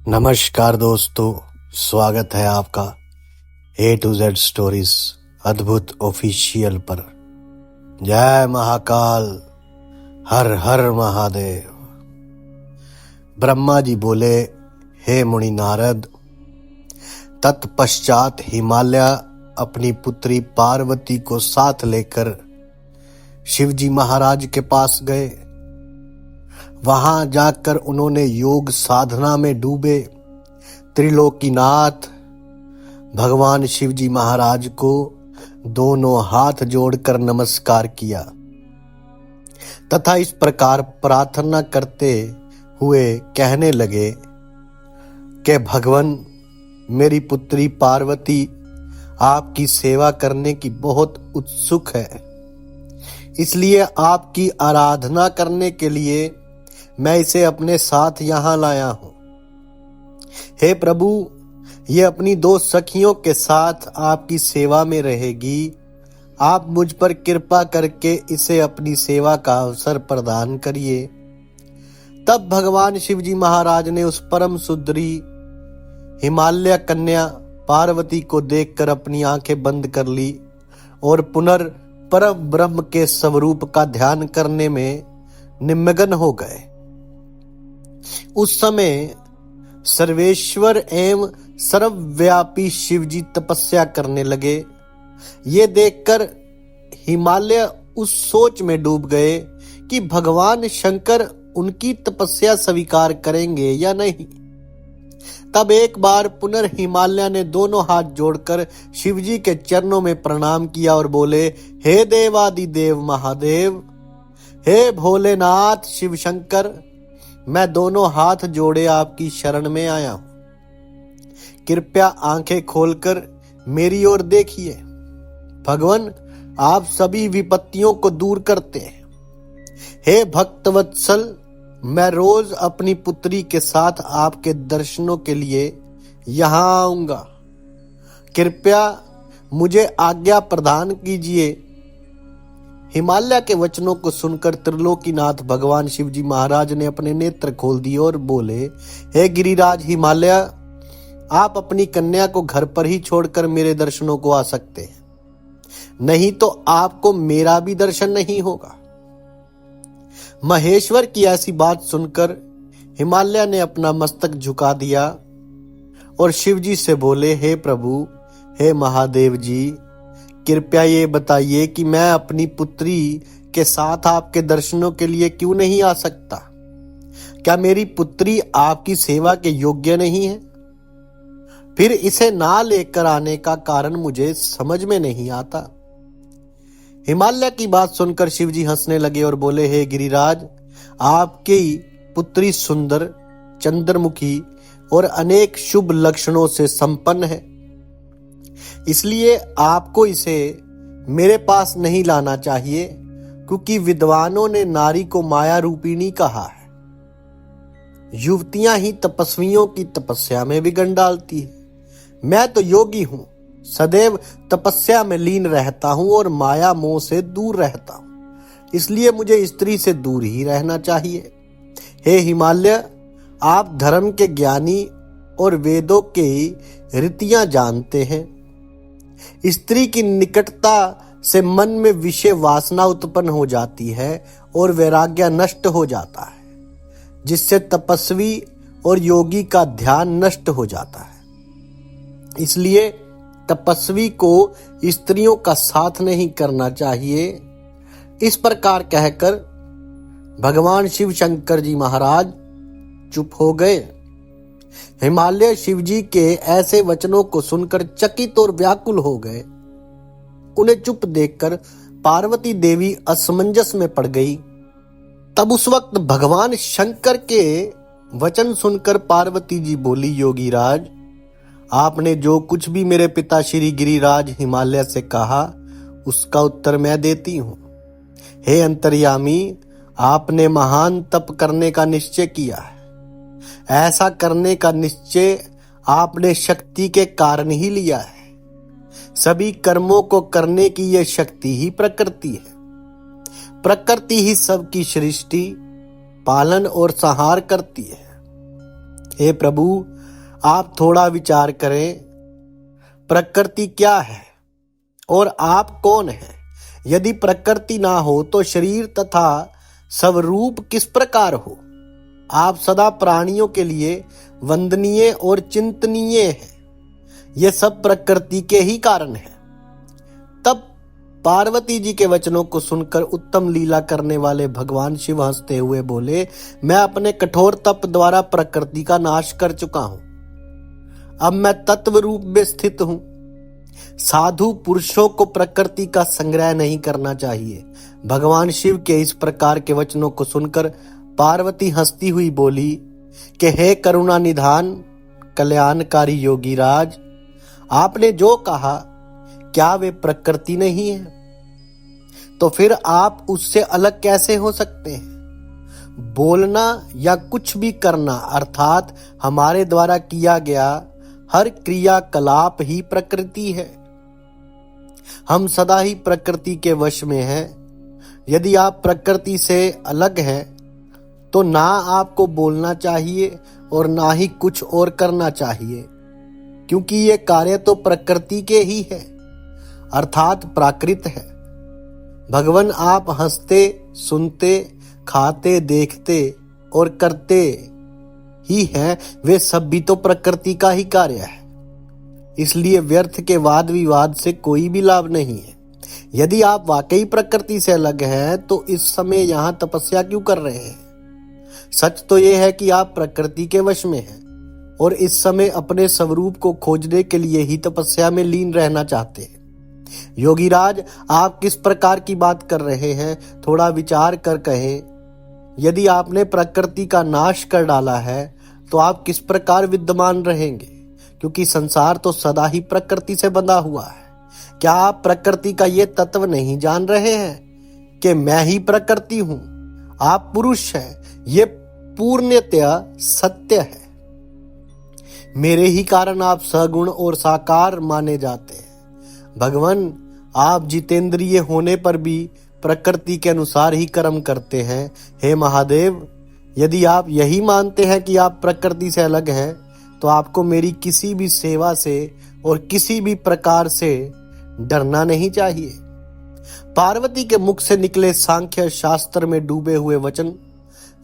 नमस्कार दोस्तों, स्वागत है आपका A to Z स्टोरीज अद्भुत ऑफिशियल पर। जय महाकाल, हर हर महादेव। ब्रह्मा जी बोले, हे मुनि नारद, तत्पश्चात हिमालय अपनी पुत्री पार्वती को साथ लेकर शिवजी महाराज के पास गए। वहां जाकर उन्होंने योग साधना में डूबे त्रिलोकीनाथ भगवान शिवजी महाराज को दोनों हाथ जोड़कर नमस्कार किया तथा इस प्रकार प्रार्थना करते हुए कहने लगे कि भगवान, मेरी पुत्री पार्वती आपकी सेवा करने की बहुत उत्सुक है, इसलिए आपकी आराधना करने के लिए मैं इसे अपने साथ यहाँ लाया हूँ। हे प्रभु, ये अपनी दो सखियों के साथ आपकी सेवा में रहेगी। आप मुझ पर कृपा करके इसे अपनी सेवा का अवसर प्रदान करिए। तब भगवान शिवजी महाराज ने उस परम सुंदरी हिमालय कन्या पार्वती को देखकर अपनी आंखें बंद कर ली और परम ब्रह्म के स्वरूप का ध्यान करने में निमग्न हो गए। उस समय सर्वेश्वर एवं सर्वव्यापी शिवजी तपस्या करने लगे। ये देखकर हिमालय उस सोच में डूब गए कि भगवान शंकर उनकी तपस्या स्वीकार करेंगे या नहीं। तब एक बार हिमालय ने दोनों हाथ जोड़कर शिवजी के चरणों में प्रणाम किया और बोले, हे देवादिदेव महादेव, हे भोलेनाथ शिव शंकर, मैं दोनों हाथ जोड़े आपकी शरण में आया हूं। कृपया आंखें खोलकर मेरी ओर देखिए। भगवान, आप सभी विपत्तियों को दूर करते हैं। हे भक्तवत्सल, मैं रोज अपनी पुत्री के साथ आपके दर्शनों के लिए यहाँ आऊंगा। कृपया मुझे आज्ञा प्रदान कीजिए। हिमालय के वचनों को सुनकर त्रिलोकीनाथ भगवान शिवजी महाराज ने अपने नेत्र खोल दिए और बोले, हे गिरिराज हिमालय, आप अपनी कन्या को घर पर ही छोड़कर मेरे दर्शनों को आ सकते हैं, नहीं तो आपको मेरा भी दर्शन नहीं होगा। महेश्वर की ऐसी बात सुनकर हिमालय ने अपना मस्तक झुका दिया और शिवजी से बोले, हे प्रभु, हे महादेव जी, कृपया ये बताइए कि मैं अपनी पुत्री के साथ आपके दर्शनों के लिए क्यों नहीं आ सकता? क्या मेरी पुत्री आपकी सेवा के योग्य नहीं है? फिर इसे ना लेकर आने का कारण मुझे समझ में नहीं आता। हिमालय की बात सुनकर शिवजी हंसने लगे और बोले, हे गिरिराज, आपकी पुत्री सुंदर, चंद्रमुखी और अनेक शुभ लक्षणों से संपन्न है, इसलिए आपको इसे मेरे पास नहीं लाना चाहिए, क्योंकि विद्वानों ने नारी को माया रूपिणी कहा है। युवतियां ही तपस्वियों की तपस्या में विघ्न डालती है। मैं तो योगी हूं, सदैव तपस्या में लीन रहता हूं और माया मोह से दूर रहता हूं, इसलिए मुझे स्त्री से दूर ही रहना चाहिए। हे हिमालय, आप धर्म के ज्ञानी और वेदों के रीतियां जानते हैं। स्त्री की निकटता से मन में विषय वासना उत्पन्न हो जाती है और वैराग्य नष्ट हो जाता है, जिससे तपस्वी और योगी का ध्यान नष्ट हो जाता है। इसलिए तपस्वी को स्त्रियों का साथ नहीं करना चाहिए। इस प्रकार कहकर भगवान शिव शंकर जी महाराज चुप हो गए। हिमालय शिवजी के ऐसे वचनों को सुनकर चकित और व्याकुल हो गए। उन्हें चुप देखकर पार्वती देवी असमंजस में पड़ गई। तब उस वक्त भगवान शंकर के वचन सुनकर पार्वती जी बोली, योगीराज, आपने जो कुछ भी मेरे पिता श्री गिरिराज हिमालय से कहा, उसका उत्तर मैं देती हूँ। हे अंतर्यामी, आपने महान तप करने का निश्चय किया है। ऐसा करने का निश्चय आपने शक्ति के कारण ही लिया है। सभी कर्मों को करने की यह शक्ति ही प्रकृति है। प्रकृति ही सबकी सृष्टि, पालन और संहार करती है। हे प्रभु, आप थोड़ा विचार करें, प्रकृति क्या है और आप कौन हैं? यदि प्रकृति ना हो तो शरीर तथा स्वरूप किस प्रकार हो? आप सदा प्राणियों के लिए वंदनीय और चिंतनीय हैं। ये सब प्रकृति के ही कारण है। तब पार्वती जी के वचनों को सुनकर उत्तम लीला करने वाले भगवान शिव हंसते हुए बोले, मैं अपने कठोर तप द्वारा प्रकृति का नाश कर चुका हूं। अब मैं तत्व रूप में स्थित हूं। साधु पुरुषों को प्रकृति का संग्रह नहीं करना चाहिए। भगवान शिव के इस प्रकार के वचनों को सुनकर पार्वती हंसती हुई बोली कि हे करुणा निधान कल्याणकारी योगी राज, आपने जो कहा क्या वे प्रकृति नहीं है? तो फिर आप उससे अलग कैसे हो सकते हैं? बोलना या कुछ भी करना अर्थात हमारे द्वारा किया गया हर क्रियाकलाप ही प्रकृति है। हम सदा ही प्रकृति के वश में हैं। यदि आप प्रकृति से अलग हैं तो ना आपको बोलना चाहिए और ना ही कुछ और करना चाहिए, क्योंकि ये कार्य तो प्रकृति के ही है अर्थात प्राकृत है। भगवान, आप हंसते, सुनते, खाते, देखते और करते ही हैं, वे सब भी तो प्रकृति का ही कार्य है। इसलिए व्यर्थ के वाद विवाद से कोई भी लाभ नहीं है। यदि आप वाकई प्रकृति से अलग हैं तो इस समय यहाँ तपस्या क्यों कर रहे हैं? सच तो यह है कि आप प्रकृति के वश में हैं और इस समय अपने स्वरूप को खोजने के लिए ही तपस्या में लीन रहना चाहते हैं। योगीराज, आप किस प्रकार की बात कर रहे हैं? थोड़ा विचार कर कहें। यदि आपने प्रकृति का नाश कर डाला है तो आप किस प्रकार विद्यमान रहेंगे? क्योंकि संसार तो सदा ही प्रकृति से बंधा हुआ है। क्या आप प्रकृति का ये तत्व नहीं जान रहे हैं कि मैं ही प्रकृति हूं? आप पुरुष हैं, ये पूर्णतया सत्य है। मेरे ही कारण आप सगुण और साकार माने जाते हैं। भगवान, आप जितेंद्रिय होने पर भी प्रकृति के अनुसार ही कर्म करते हैं। हे महादेव, यदि आप यही मानते हैं कि आप प्रकृति से अलग हैं तो आपको मेरी किसी भी सेवा से और किसी भी प्रकार से डरना नहीं चाहिए। पार्वती के मुख से निकले सांख्य शास्त्र में डूबे हुए वचन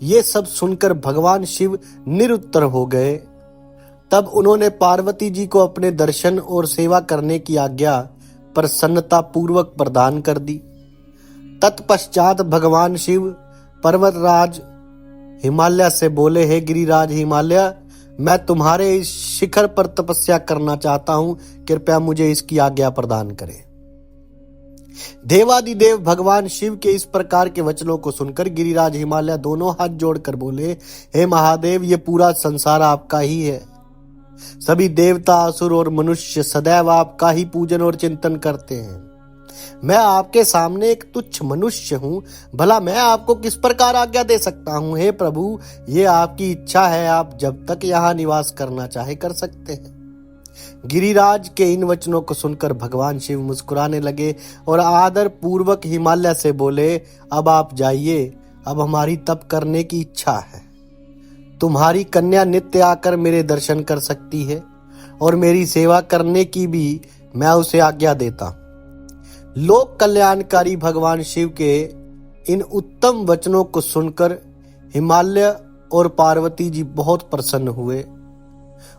ये सब सुनकर भगवान शिव निरुत्तर हो गए। तब उन्होंने पार्वती जी को अपने दर्शन और सेवा करने की आज्ञा प्रसन्नता पूर्वक प्रदान कर दी। तत्पश्चात भगवान शिव पर्वतराज हिमालय से बोले, हे गिरिराज हिमालय, मैं तुम्हारे इस शिखर पर तपस्या करना चाहता हूं, कृपया मुझे इसकी आज्ञा प्रदान करें। देवादिदेव भगवान शिव के इस प्रकार के वचनों को सुनकर गिरिराज हिमालय दोनों हाथ जोड़कर बोले, हे महादेव, ये पूरा संसार आपका ही है। सभी देवता, असुर और मनुष्य सदैव आपका ही पूजन और चिंतन करते हैं। मैं आपके सामने एक तुच्छ मनुष्य हूँ, भला मैं आपको किस प्रकार आज्ञा दे सकता हूँ? हे प्रभु, ये आपकी इच्छा है, आप जब तक यहाँ निवास करना चाहे कर सकते हैं। गिरिराज के इन वचनों को सुनकर भगवान शिव मुस्कुराने लगे और आदर पूर्वक हिमालय से बोले, अब आप जाइए, अब हमारी तप करने की इच्छा है। तुम्हारी कन्या नित्य आकर मेरे दर्शन कर सकती है और मेरी सेवा करने की भी मैं उसे आज्ञा देता। लोक कल्याणकारी भगवान शिव के इन उत्तम वचनों को सुनकर हिमालय और पार्वती जी बहुत प्रसन्न हुए।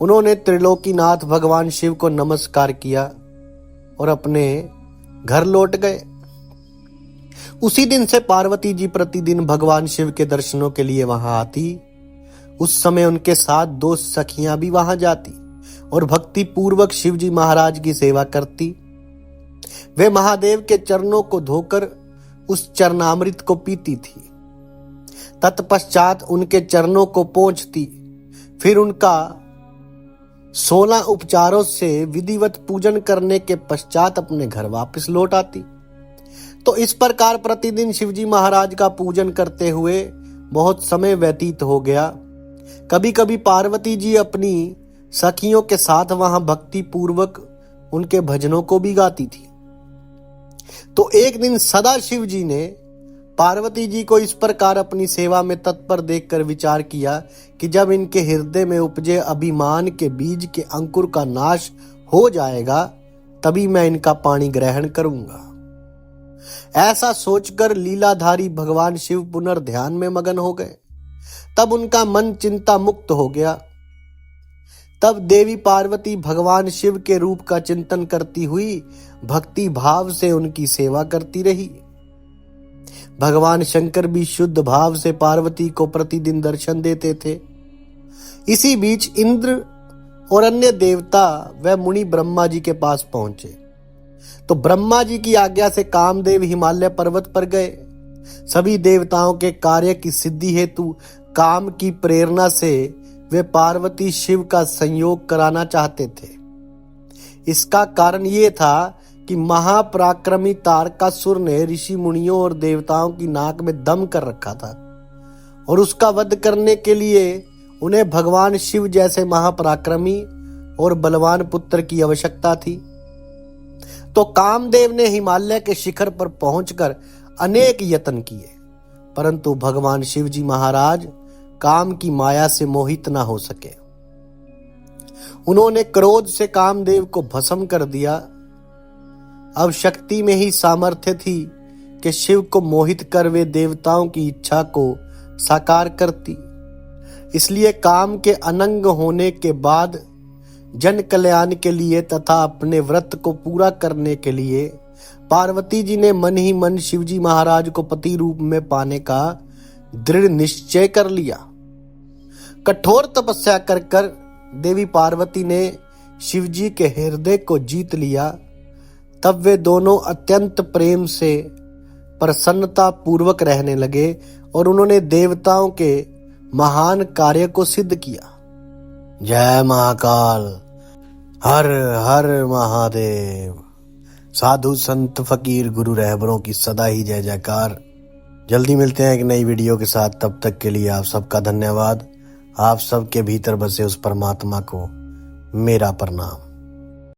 उन्होंने त्रिलोकीनाथ भगवान शिव को नमस्कार किया और अपने घर लौट गए। उसी दिन से पार्वती जी प्रतिदिन भगवान शिव के दर्शनों के लिए वहां आती। उस समय उनके साथ 2 सखियां भी वहां जाती और भक्ति पूर्वक शिव जी महाराज की सेवा करती। वे महादेव के चरणों को धोकर उस चरणामृत को पीती थी। तत्पश्चात उनके चरणों को पोंछती, फिर उनका 16 उपचारों से विधिवत पूजन करने के पश्चात अपने घर वापस लौट आती। तो इस प्रकार प्रतिदिन शिवजी महाराज का पूजन करते हुए बहुत समय व्यतीत हो गया। कभी कभी पार्वती जी अपनी सखियों के साथ वहां भक्ति पूर्वक उनके भजनों को भी गाती थी। तो एक दिन सदा शिव जी ने पार्वती जी को इस प्रकार अपनी सेवा में तत्पर देखकर विचार किया कि जब इनके हृदय में उपजे अभिमान के बीज के अंकुर का नाश हो जाएगा तभी मैं इनका पानी ग्रहण करूंगा। ऐसा सोचकर लीलाधारी भगवान शिव पुनर्ध्यान में मगन हो गए। तब उनका मन चिंता मुक्त हो गया। तब देवी पार्वती भगवान शिव के रूप का चिंतन करती हुई भक्ति भाव से उनकी सेवा करती रही। भगवान शंकर भी शुद्ध भाव से पार्वती को प्रतिदिन दर्शन देते थे। इसी बीच इंद्र और अन्य देवता व मुनि ब्रह्मा जी के पास पहुंचे तो ब्रह्मा जी की आज्ञा से कामदेव हिमालय पर्वत पर गए। सभी देवताओं के कार्य की सिद्धि हेतु काम की प्रेरणा से वे पार्वती शिव का संयोग कराना चाहते थे। इसका कारण ये था कि महापराक्रमी तारकासुर ने ऋषि मुनियों और देवताओं की नाक में दम कर रखा था और उसका वध करने के लिए उन्हें भगवान शिव जैसे महापराक्रमी और बलवान पुत्र की आवश्यकता थी। तो कामदेव ने हिमालय के शिखर पर पहुंचकर अनेक यत्न किए, परंतु भगवान शिव जी महाराज काम की माया से मोहित न हो सके। उन्होंने क्रोध से कामदेव को भस्म कर दिया। अब शक्ति में ही सामर्थ्य थी कि शिव को मोहित कर वे देवताओं की इच्छा को साकार करती। इसलिए काम के अनंग होने के बाद जन कल्याण के लिए तथा अपने व्रत को पूरा करने के लिए पार्वती जी ने मन ही मन शिवजी महाराज को पति रूप में पाने का दृढ़ निश्चय कर लिया। कठोर तपस्या कर कर देवी पार्वती ने शिवजी के हृदय को जीत लिया। तब वे दोनों अत्यंत प्रेम से प्रसन्नता पूर्वक रहने लगे और उन्होंने देवताओं के महान कार्य को सिद्ध किया। जय महाकाल, हर हर महादेव। साधु संत फकीर गुरु रहबरों की सदा ही जय जयकार। जल्दी मिलते हैं एक नई वीडियो के साथ। तब तक के लिए आप सबका धन्यवाद। आप सबके भीतर बसे उस परमात्मा को मेरा प्रणाम।